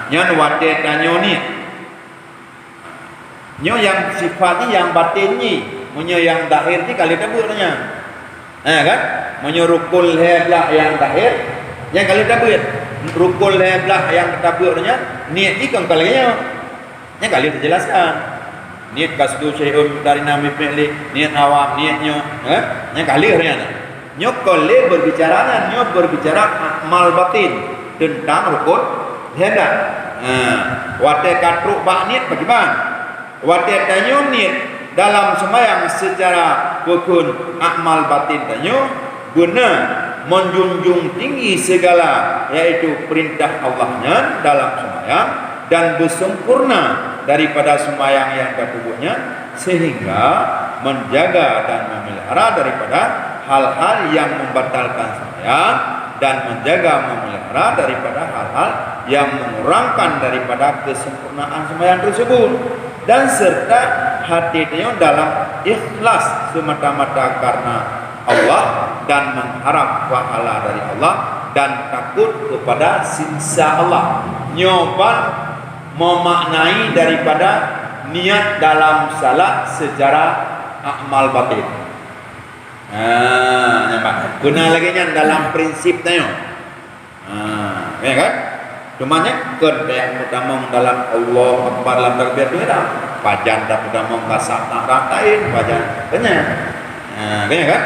Nyan wate tanyo ni. Nyo yang sifatnya yang batinnya, munyo yang zahir ni kali tabutnya. Kan? Munyo rukul heblah yang zahir, yang kali tabut. Rukul heblah yang tabutnya, niat ni kan kalinya. Yang kali terjelaskan. Niat kasdu syai'un dari nami fi'li, niat awam, niatnya, yang kali harian. Nyo kali berbicara amal batin tentang rukul heblah. Wate katruk bak niat bagaimana? Wate tanyo niat dalam sembahyang secara rukun amal batin tanyo guna menjunjung tinggi segala yaitu perintah Allahnya dalam sembahyang dan bersempurna daripada sembahyang yang tertubuhnya sehingga menjaga dan memelihara daripada hal-hal yang membatalkan sembahyang dan menjaga memelihara daripada hal-hal yang mengurangkan daripada kesempurnaan sembahyang tersebut. Dan serta hatinya dalam ikhlas semata-mata karena Allah dan mengharap pahala dari Allah dan takut kepada siksa Allah. Nyoba memaknai daripada niat dalam salat secara amal batin. Nampak? Guna lagi nya dalam prinsip tanya. Ya kan? Cumanya yang pertama dalam Allah Akbar dalam takbir tu dah. Pajan dah pertama masak nak ratain pajan. Kena kan?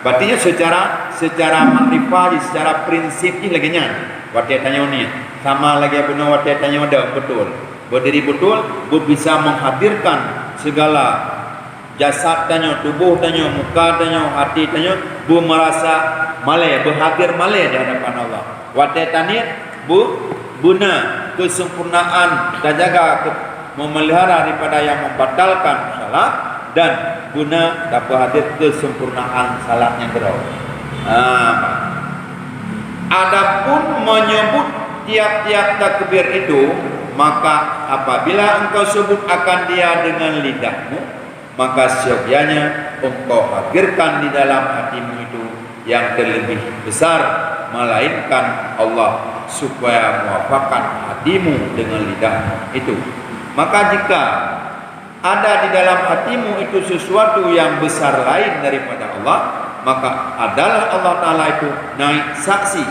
Berarti secara makrifah, secara prinsip ni lagi nya. Wate tanya ni sama lagi benar wate tanya dah betul. Berdiri betul, bisa menghadirkan segala jasad tanya, tubuh tanya, muka tanya, hati tanya, merasa malai, berhadir malai di hadapan Allah. Wate tanya guna kesempurnaan dan jaga memelihara daripada yang membatalkan salat dan guna dapat hadir kesempurnaan salatnya berau. Adapun menyebut tiap-tiap takbir itu, maka apabila engkau sebut akan dia dengan lidahmu, maka seyogyanya engkau hadirkan di dalam hatimu itu yang terlebih besar, melainkan Allah supaya muafakat hatimu dengan lidahmu itu. Maka jika ada di dalam hatimu itu sesuatu yang besar lain daripada Allah, maka adalah Allah Ta'ala itu naik saksi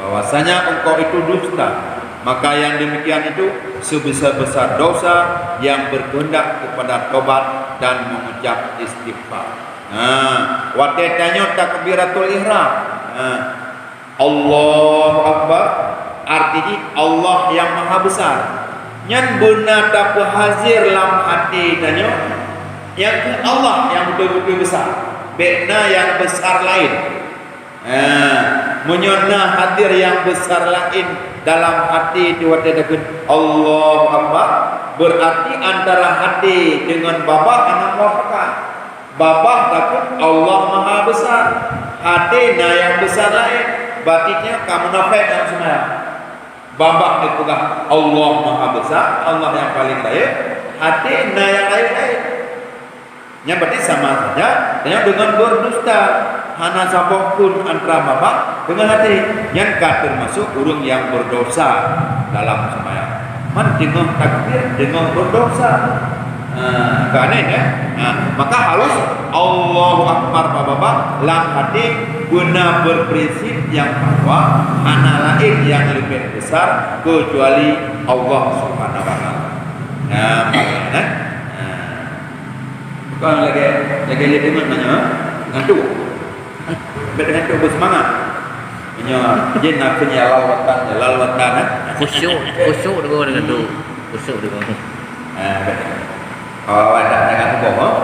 bahwasanya engkau itu dusta. Maka yang demikian itu sebesar-besar dosa yang berkehendak kepada tobat dan mengucap istighfar. Wate tanya takbiratul ihram. Allah Akbar artinya Allah yang maha besar. Nyan benar dapat hazir dalam hati tanya yang Allah yang betul-betul besar. Bekna yang besar lain. Menyona hadir yang besar lain dalam hati itu wate takun Allah Akbar berarti antara hati dengan babah anak muafakat. Babah takut Allah maha besar, hati yang besar lain. Batiknya kamu nafek dalam sembahyang. Babah dipegang Allah maha besar, Allah yang paling baik, hati yang lain-lain. Yang berarti sama saja dengan berdusta. Hana sabok pun antara babah dengan hati yang termasuk urang yang berdosa dalam sembahyang. Man dengan takbir dengan berdosa. Aneh ya. Maka harus Allahu Akbar bababa lam hati guna berprinsip yang bahwa hana lain yang lebih besar kecuali Allah Subhanahu wa taala. Maknanya bukan lagi lihat mana ngantuk. Berdengan bersemangat. Jen nak punya lawatan khusyuk dengan tu. Khusyuk dengan. Kalau ada dengan tubuh,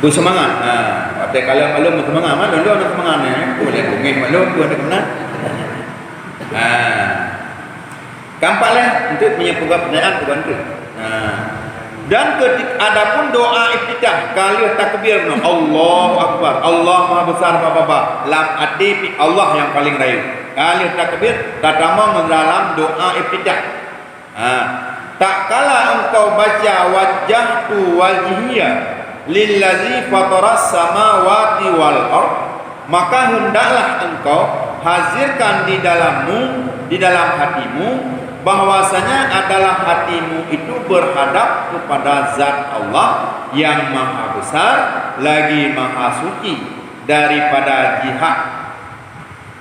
bersemangat. Ada kalau malu bersemangat, malu ada semangat ni. Boleh bungin malu, ada kemenang. Gampanglah untuk punya pertanyaan terbantu. Dan ketika adapun doa iftitah kali takbir Allahu Akbar, Allah Maha Besar Bapa lam ati Allah yang paling raya. Kali takbir datang dalam doa iftitah. Tak kala engkau baca wajjahtu wajhiya lillazi fataras samawati wal ard, maka hendaklah engkau hazirkan di dalam hatimu bahwasanya adalah hatimu itu berhadap kepada zat Allah yang maha besar lagi maha suci daripada jihad,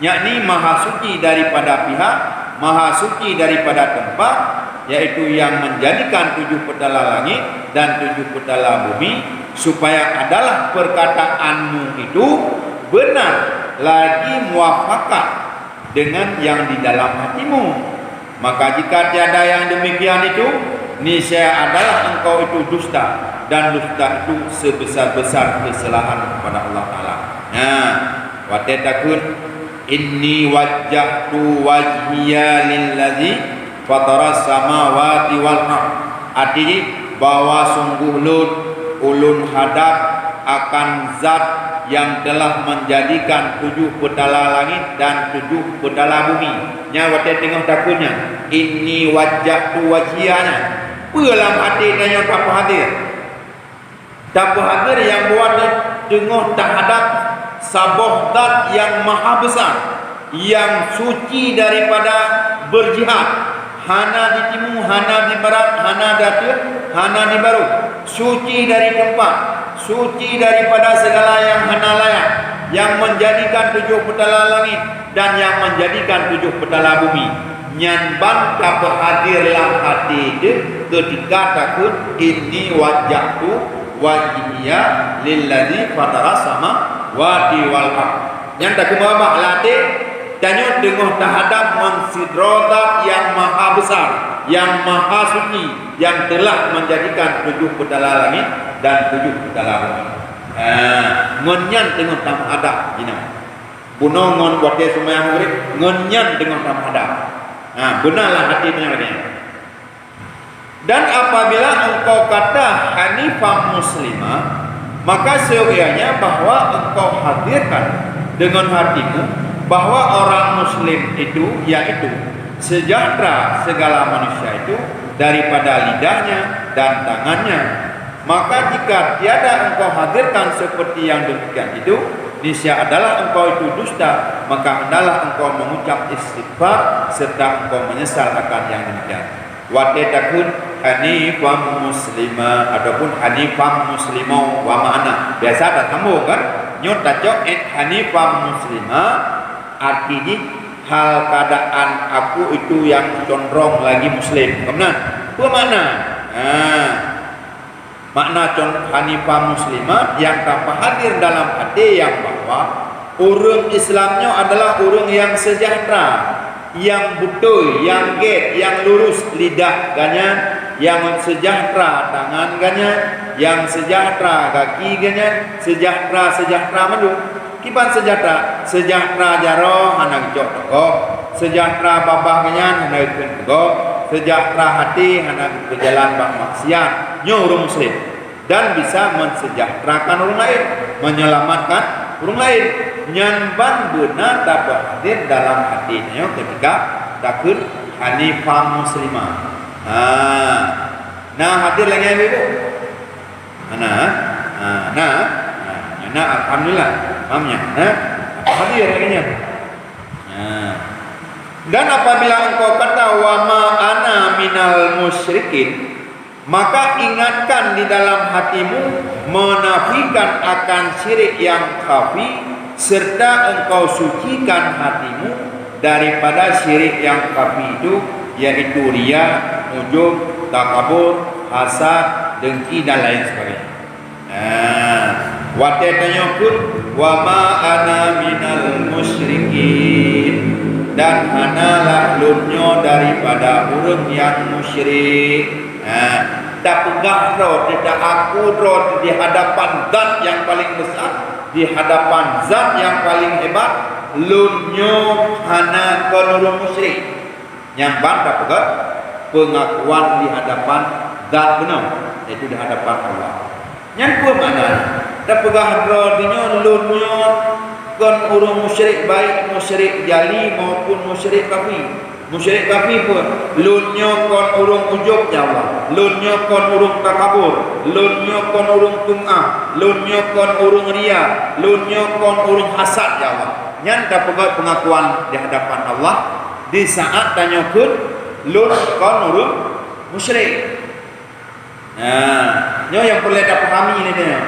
yakni maha suci daripada pihak, maha suci daripada tempat, yaitu yang menjadikan 7 petala langit dan 7 petala bumi, supaya adalah perkataanmu itu benar lagi muafakat dengan yang di dalam hatimu. Maka jika tiada yang demikian itu, niscaya adalah engkau itu dusta, dan dusta itu sebesar-besar kesalahan kepada Allah Ta'ala. Nah, watetakun inni wajjahtu wajhiya lillazi fataras samawati wal ardh. Artinya bahwa sungguh ulun hadap akan zat yang telah menjadikan 7 petala langit dan 7 petala bumi. Nya wate tengok takunnya inni wajjahtu wajhiyanya. Dalam hati tanya tak hadir. Tak hadir yang buat tengok terhadap sabah zat yang maha besar, yang suci daripada berjihad. Hana di timur, hana di barat, hana di atas, hana di baru. Suci dari tempat, suci daripada segala yang hana layak, yang menjadikan 7 petala langit dan yang menjadikan 7 petala bumi. Nyan banta berhadir dalam hati itu ketika takut ini wajahku wajihnya lillazi fataras samawati wal ardh. Yang tak kemabah latih tanya dengan terhadap mensidrodat yang maha besar, yang maha suci, yang telah menjadikan 7 petala langit dan 7 petala bumi. Ngonyan dengan tamu adab jina. Buno ngon wate semua murid ngonyan dengan tamu adab. Benarlah hati benarnya. Dan apabila engkau kata hanifah muslimah, maka seyogyanya bahwa engkau hadirkan dengan hatimu bahwa orang muslim itu yaitu sejahtera segala manusia itu daripada lidahnya dan tangannya. Maka jika tiada engkau hadirkan seperti yang demikian itu, niscaya adalah engkau itu dusta, maka hendaklah engkau mengucap istighfar serta engkau menyesal akan yang demikian. Watetakun hanifam muslimah ataupun hanifam muslimau wa ma'ana. Biasa tak sambung kan? Nyot tacok hanifam muslimah artinya hal keadaan aku itu yang condong lagi muslim. Kemudian apa makna? Makna hanifah muslimah yang tanpa hadir dalam hati yang bahwa orang Islamnya adalah orang yang sejahtera, yang betul, yang get, yang lurus lidah ganya, yang sejahtera tangan ganya, yang sejahtera kaki ganya, sejahtera madu. Kiban sejahtera jaro hana jok toko, sejahtera babah ganya hana ikut toko, sejahtera hati hana berjalan bak maksiat. Orang muslim dan bisa mensejahterakan orang lain, menyelamatkan orang lain. Nyanban benar dapat hadir dalam hatinya ketika takut hanifah muslimah. Nah hadir lagi ibu. Nah alhamdulillah pahamnya. Hadir lagi. Dan apabila engkau kata wa ma ana minal musyrikin, maka ingatkan di dalam hatimu menafikan akan syirik yang khafi, serta engkau sucikan hatimu daripada syirik yang khafi itu, yaitu riya, ujub, takabur, hasad, dengki dan lain sebagainya. Wa tatanyakun wa ma ana minal musyrikin, dan hanalah lunyo daripada orang yang musyrik. Tak pegah roh, tidak aku roh di hadapan zat yang paling besar, di hadapan zat yang paling hebat, lunyo hana kolor musyrik. Yang bantah pegah pengakuan di hadapan zat benar, yaitu di hadapan Allah. Yang kedua mana? Tak pegah roh dinyo lunyo kon urung musyrik baik musyrik jali maupun musyrik kafi. Musyrik kafi pun lunyo kon urung ujub ya Allah, lunyo kon urung takabur, lunyo kon urung tum'ah, lunyo kon urung ria, lunyo kon urung hasad ya Allah. Nyan dapat pengakuan di hadapan Allah di saat tanya kun lun kon urung musyrik. Nah, nyo yang perlu dah pahami ini dia.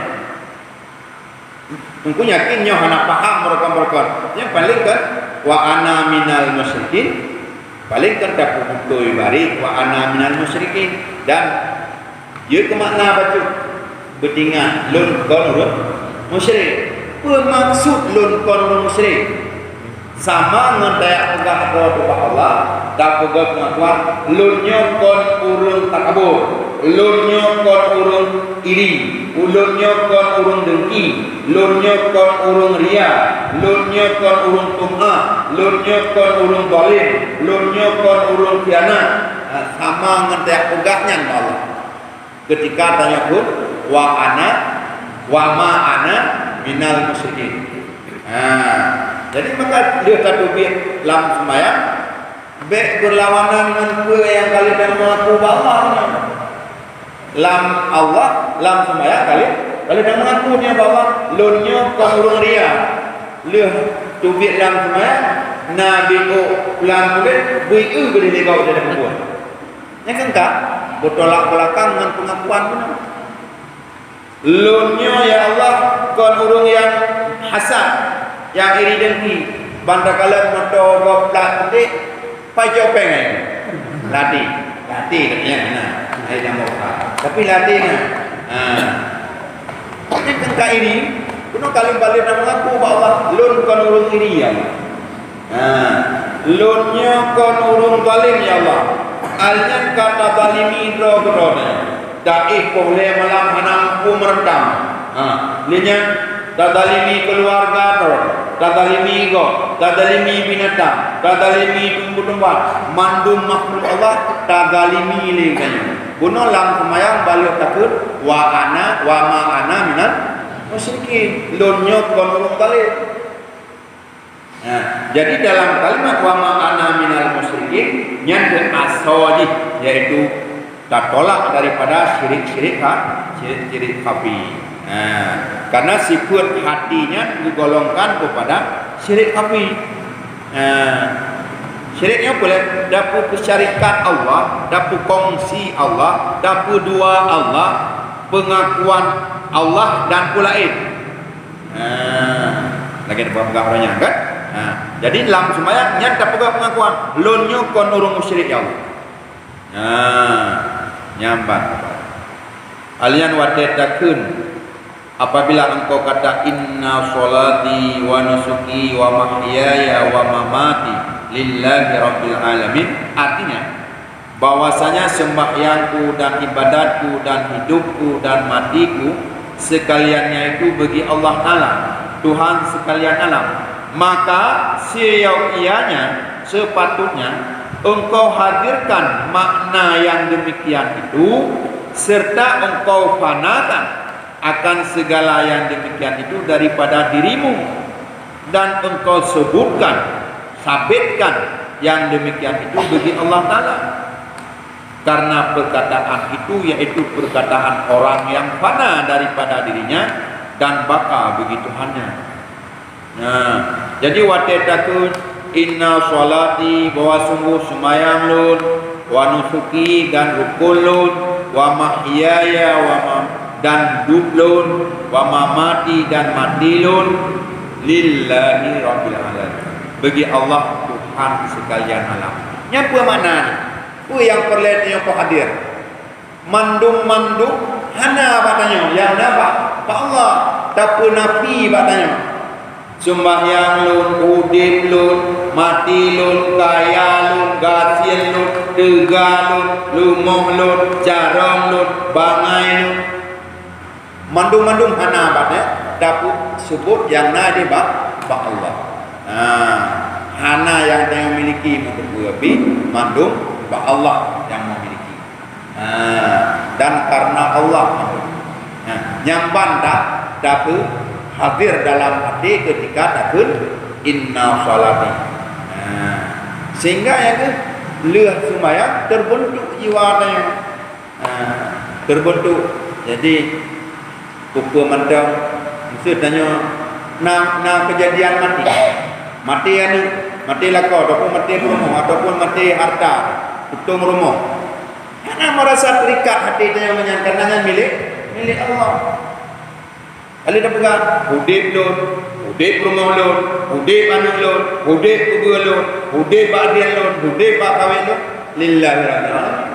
Tunggu yakin nyo hana paham mereka. Yang paling kan wa ana minal musyrikin. Paling kan dapat betul ibarat wa ana minal musyrikin dan dia ke makna baca bertingan lun kon urung musyrik. Bermaksud lun kon urung musyrik sama ngendayak pegah kepada Allah dan pegah pengakuan lunyo kon urung takabur, lunyo kon urung iri, lunyo kon urung dengki, lunyo kon urung ria, lunyo kon urung tum'ah, lunyo kon urung zalim, lunyo kon urung khianat. Sama ngendayak pegahnya Allah. Ketika tanya pun wa ma ana minal musyrikin. Jadi maka dia tadubir lam sembahyang baik berlawanan dengan kue yang kali dan mengaku bahwa lam Allah lam sembahyang kali dan mengaku dia bahwa lunyo kon urung ria leh tubir lam sembahyang nabi ko ulang kulit bui beri legau dia dan buat yang kengkak bertolak belakang dengan pengakuan pun lunyo ya Allah kon urung yang hasad yang iri dengki banda kala moto goplat putih pajo pengen latih katanya nah ai dah mau tapi latihnya ini kan ini kuno kali balik nak mengaku bahwa lun kon urung iri ya Allah lunnya kon urung zalim ya Allah alnya kata zalimi drogone daih boleh malam hanamku meredam linya tadalimi keluarga tadalimi go, tadalimi binatang, tadalimi tumbuh-tumbuhan, mandum makhluk Allah, tadalimi lingkanya. Buno lam semayang balik takut wa ma ana minal musyrikin. Lunyo kon urung zalim. Nah, jadi dalam kalimat wa ma ana minal musyrikin nyande asawadi yaitu tertolak daripada syirik khafi. Karena sifat hatinya digolongkan kepada syirik khafi. Syiriknya boleh dapat kesyarikat Allah, dapat kongsi Allah, dapat dua Allah, pengakuan Allah dan pula lagi ada pengakuannya kan? Jadi dalam sembahyang nyata pegang pengakuan lunyo kon urung musyrik ya Allah. Nyambat. Alian wadetakun apabila engkau kata inna sholati wa nusuki wa mahyaya wa mamati lillahi rabbil alamin, artinya bahwasanya sembahyangku dan ibadatku dan hidupku dan matiku sekaliannya itu bagi Allah Ta'ala, Tuhan sekalian alam, maka ianya sepatutnya engkau hadirkan makna yang demikian itu serta engkau fanakan akan segala yang demikian itu daripada dirimu dan engkau sebutkan, sabitkan yang demikian itu bagi Allah Ta'ala, karena perkataan itu yaitu perkataan orang yang fana daripada dirinya dan baka bagi Tuhannya. Jadi watetakun inna sholati bahwa sungguh semayang lun wa nusuki dan rukun lun wa mahyaya wa dan dublun wa mamati dan matilun lillahi rabbil alamin, bagi Allah Tuhan sekalian alam. Nyapa mana ni? Ku yang perlet yang hadir. Mandum hana batanya yang napa? Pak Allah dapat nafi batanya. Sembahyang lun, udin lun, mati lun, kaya lun, gasil lun, tega lun, lumoh lun, jarang lun, bangai lun. Mandum hana batnya dapat sebut yang nadi bak Allah. Hana yang dia miliki untuk lebih mandum bak Allah yang memiliki. Dan karena Allah nyamban dapat hadir dalam hati ketika takun inna salati. Sehingga yang ke leuh sembahyang terbentuk jiwa tanya. Terbentuk. Jadi pukul mentang mesti tanya na kejadian mati anu mati lako ataupun mati rumah ataupun mati harta utung rumah. Karena merasa terikat hati tanya menyangka milik Allah. Kali dah pegang hudib lon, hudib rumah lon, hudib anak lon, hudib kubur lon, hudib badian lon, hudib bak kahwin lon, lillahi rabbil alamin.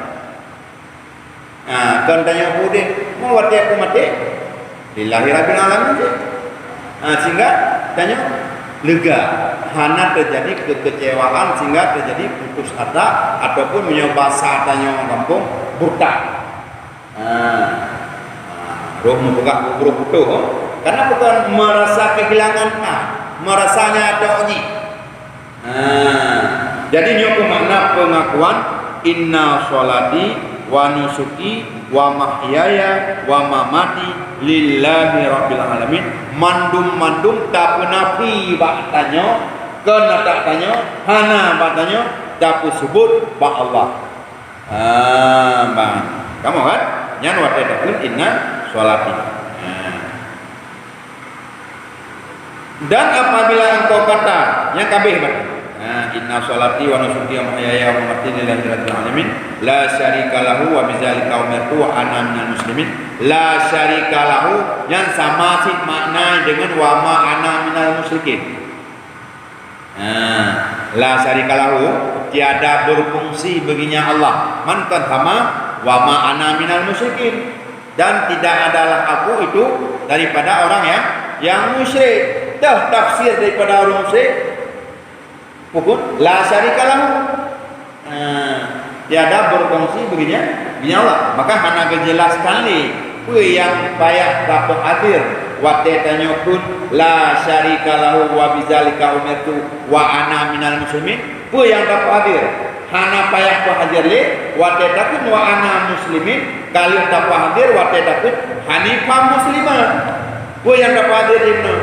Kan tanya hudib, mau mati aku mati? Lillahi rabbil alamin. Sehingga tanya lega, hana terjadi kekecewaan sehingga terjadi putus asa ataupun menyoba tanya orang kampung buta. Roh membuka roh putus karena bukan merasa kehilangan merasanya ada uji. Jadi nyoku makna pengakuan inna sholati wa nusuki wa mahyaya wa mamati lillahi rabbil alamin. Mandum tak penafi bak tanya kena tak tanya hana bak tanya tak sebut bak Allah. Bang kamu kan nyan wa tadakun inna sholati. Dan apabila engkau kata yang kabeh inna sholati wa nusuki wa mahyaya wa mamati lillahi rabbil alamin la syarika lahu wa bidzalika umirtu wa ana minal muslimin. La syarika lahu yang sama sih makna dengan wa ma ana minal musyrikin. La syarika lahu tiada berfungsi baginya Allah. Man kan sama wa ma ana minal musyrikin. Dan tidak adalah aku itu daripada orang yang musyrik. Dah tafsir daripada orang musyrik. Pukul la syarika lahu. Tiada berfungsi baginya Allah. Maka hana jelaskan li yang payah dapat hadir wa tanya pun la syarika lahu wa bidzalika umirtu wa ana minal muslimin. Yang dapat hadir hana payah ko hadir li wa takun wa ana muslimin. Kali dapat hadir wa takun hanifah muslimah. Yang dapat hadir ini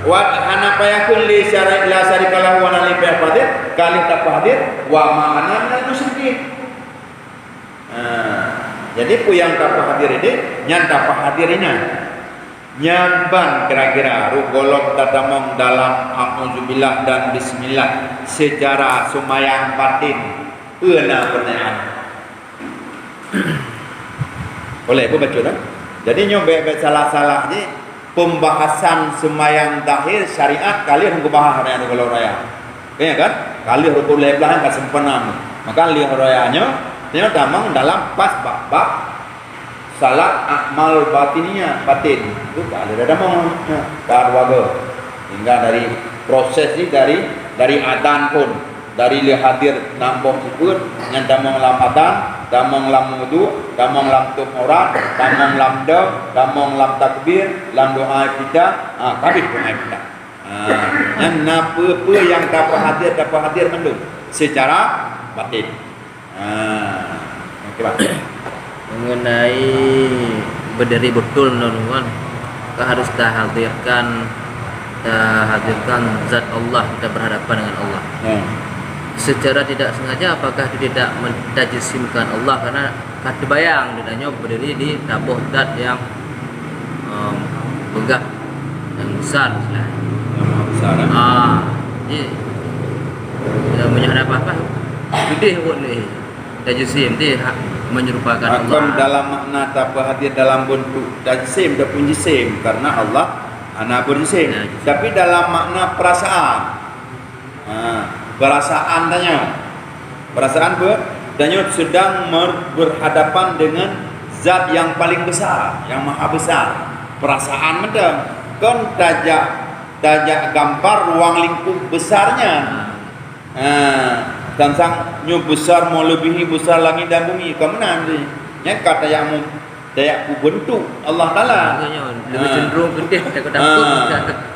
wa hana payah kun li la syarika lahu wa ana payah hadir. Kali dapat hadir wa ma ana minal muslimin. Jadi yang dapat hadir ini yang dapat hadirnya nyamban kira-kira rugolok tadamong dalam auzubillah dan bismillah secara sumayang batin euna pertanyaan. Boleh aku baca dah. Jadi nyoba salah-salah ni pembahasan sumayang dahir syariat kali aku bahas hari rugolok raya. Ya kan? Kali rukul leblah kan sempurna. Maka li rayanya dia damang dalam pas bab salat akmal batinnya batin itu ada damang darwaga hingga dari proses ni dari adzan pun dari hadir nampung siput yang damang lam adzan damang lam wudu damang lam tuhurat damang lam dam damang lam takbir lam doa kita kabeh doa kita yang napa yang dapat hadir mendung secara batin. Mengenai berdiri betul teman-teman, kita harus hadirkan zat Allah, kita berhadapan dengan Allah. Secara tidak sengaja apakah tidak mentajsimkan Allah karena kata bayang ditanya berdiri di tabuh zat yang megah yang besar lah. Jadi menghadap apa? Gede pun ni. Tajsim dia menyerupakan Allah. Akan dalam makna tak hadir dalam bentuk tajsim dan pun jisim karena Allah ana berjisim. Tapi dalam makna perasaan. Perasaan tanya. Perasaan tanya sedang berhadapan dengan zat yang paling besar, yang maha besar. Perasaan medang kan tajak gambar ruang lingkup besarnya. Dan sang nyu besar melebihi besar langit dan bumi kemenan ni nya kata yang daya ku bentuk Allah Taala lebih cenderung gede takut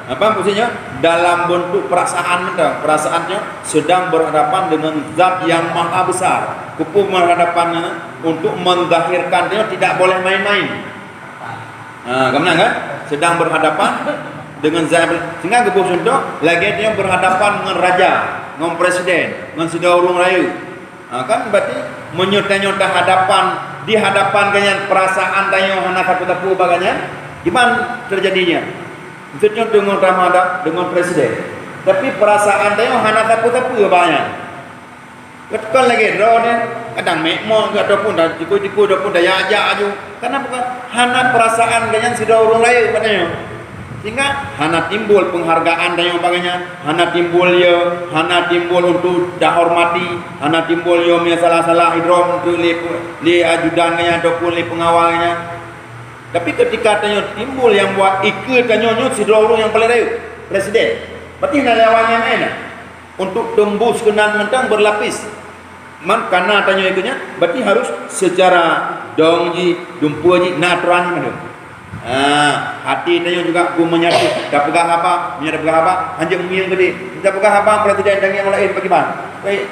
apa maksudnya dalam bentuk perasaannya sedang berhadapan dengan zat yang maha besar kupu berhadapan untuk menzahirkan dia tidak boleh main-main kemenan kan sedang berhadapan dengan zat sehingga gebus untuk lagi dia berhadapan dengan raja, dengan presiden, dengan sedaya orang raya. Kan berarti menyota-nyota hadapan di hadapan dengan perasaan tanya hana tapu-tapu baganya gimana terjadinya? Maksudnya dengan ramadhan dengan presiden. Tapi perasaan tanya hana tapu-tapu baganya. Ketkon lagi draw ni kadang mekmo ataupun dah tiku-tiku ataupun dah ya aju. Karena bukan hana perasaan dengan sedaya orang raya katanya. Sehingga hana timbul penghargaan dan yang sebagainya, hana timbul ya, hana timbul untuk dah hormati, hana timbul ya salah-salah idrom untuk li ajudannya ataupun li pengawalnya. Tapi ketika tanya timbul yang buat ikut tanya si orang yang paling raya, presiden. Berarti nak lawannya mana? Untuk tembus kenan mentang berlapis. Karena tanya ikutnya, berarti harus secara dongji, dumpuji, naturan mana? Hati tanya juga ku menyatu dah pegah apa menyatu pegah apa anjing miang gede dah pegah apa presiden dan yang lain bagaimana baik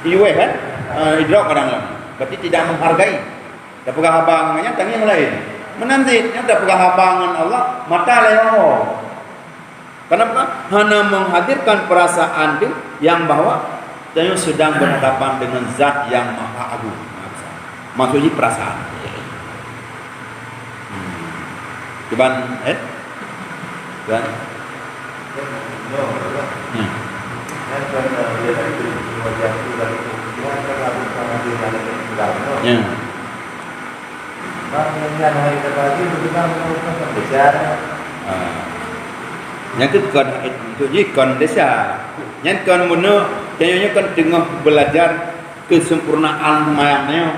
iwe kan idrok kadang lah berarti tidak menghargai dah pegah apa namanya tang yang lain menanti dah pegah apa dengan Allah mata lewat kenapa hanya menghadirkan perasaan itu yang bahwa tanya sedang berhadapan dengan zat yang maha agung maksudnya perasaan. Cuman, kan? Yang itu kan itu kan desa. Yang kan mana? Kayaknya kan tengah belajar kesempurnaan mayatnya.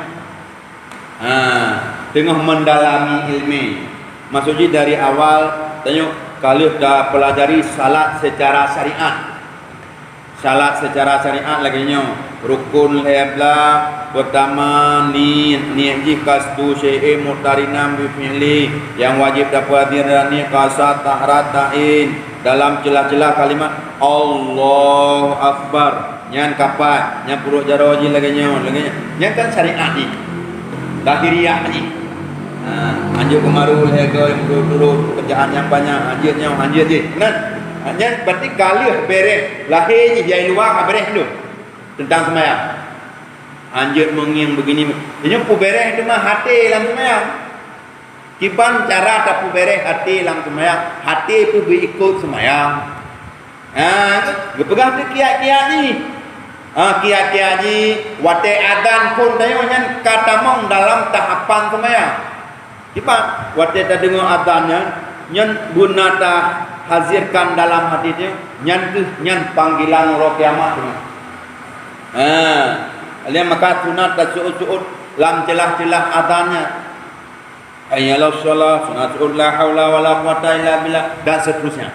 Tengah mendalami ilmu. Maksudnya dari awal tanya kalau dah pelajari salat secara syariat. Salat secara syariat lagi nyo rukun hebla pertama niat kasdu syai'i mutarinam bi fi'li yang wajib dapat hadirani kasat tahratain dalam celah-celah kalimat Allahu Akbar nyan kapat nyan puruk jaraji lagi nyo nyan kan syariat ni lahiriah ni. Anjur kemarul hega yang turut kerjaan yang banyak anjir je kan hanya berarti kalih beres lahir je jai luar beres dulu tentang sembahyang anjir mengiang begini ini pu beres itu mah hati dalam sembahyang kiban cara tak pu beres hati dalam sembahyang hati itu berikut sembahyang pegang tu kiat-kiat ni kiat-kiat ni wate adan pun tanya kata mong dalam tahapan sembahyang Kipat waktu kita dengar adanya, nyan gunata hazirkan dalam hatinya, nyan panggilan roh kiamat ni. Alia maka sunat dan suut lam celah-celah adanya. Ayalah salat, sunat suut la haula wala quwata illa billah dan seterusnya.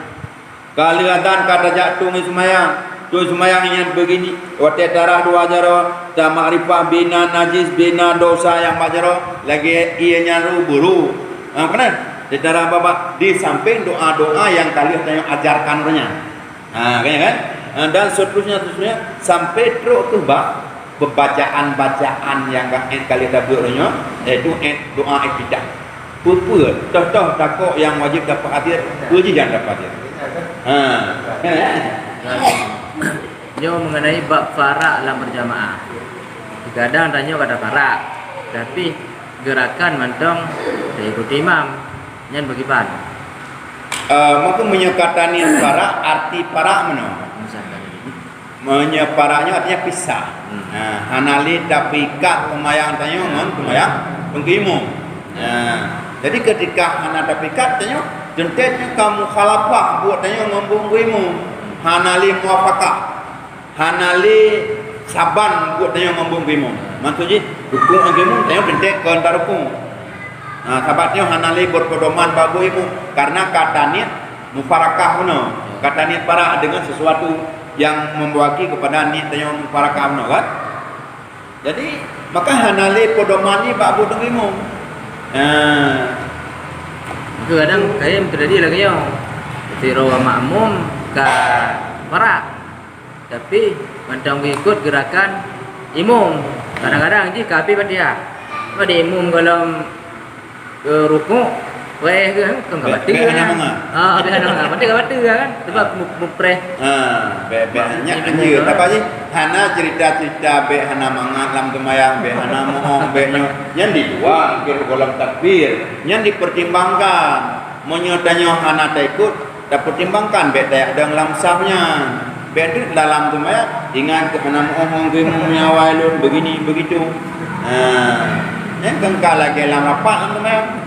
Kali adan kata jatuh ni semayang. Tu semayang yang begini waktu darah dua jaro dan makrifah bina najis bina dosa yang majaro lagi ianya buru benar di darah bapak di samping doa-doa yang kalian tanya ajarkan orangnya kayaknya kan dan seterusnya sampai terus tu bak bacaan yang kalian dapat orangnya yaitu doa ibadah pupur toh takok yang wajib dapat hadir uji jangan dapat hadir Nyo mengenai bab farak dalam berjamaah. Kadang tanya kata farak, tapi gerakan mantong dari ikut imam. Nyan bagaimana? Mungkin menyekatani farak arti farak mana? Menyeparaknya artinya pisah. Anali tapi kat kemayang tanya ngon kemayang pengkimu. Jadi ketika anak tapi kat tanya, jentetnya kamu khalafah buat tanya ngomong Hanali muafakah Hanali saban buat tanya ngomong gimu maksudnya dukung agimu tanya bentek ke antara hukum sahabatnya Hanali berpedoman babu imu karena katanya mufarakah puno katanya para dengan sesuatu yang membawa kepada niat tanya mufarakah puno kan jadi maka Hanali pedoman ni babu dengimu itu kadang kayak terjadi lagi yo tiro makmum ke farak tapi macam ikut gerakan imam kadang-kadang je kapi pada imam kalau rukuk Weh kan enggak batu Be kan. hana manga. Be hana manga. Batu enggak batu kan. Sebab mupreh. Be hanya anjir. Apa sih? Hana cerita-cerita be hana manga lam kemayang be hana mohong be nyo. Yang di dua kira kolam takbir. Yang dipertimbangkan. Monyo tanyo hana taikut dapat pertimbangkan be dayak dang lam sahnya. Be itu dalam kemayang ingat ke hana mohong ke nyawai lun begini begitu. Yang kengkal lagi lam rapat lam kemayang.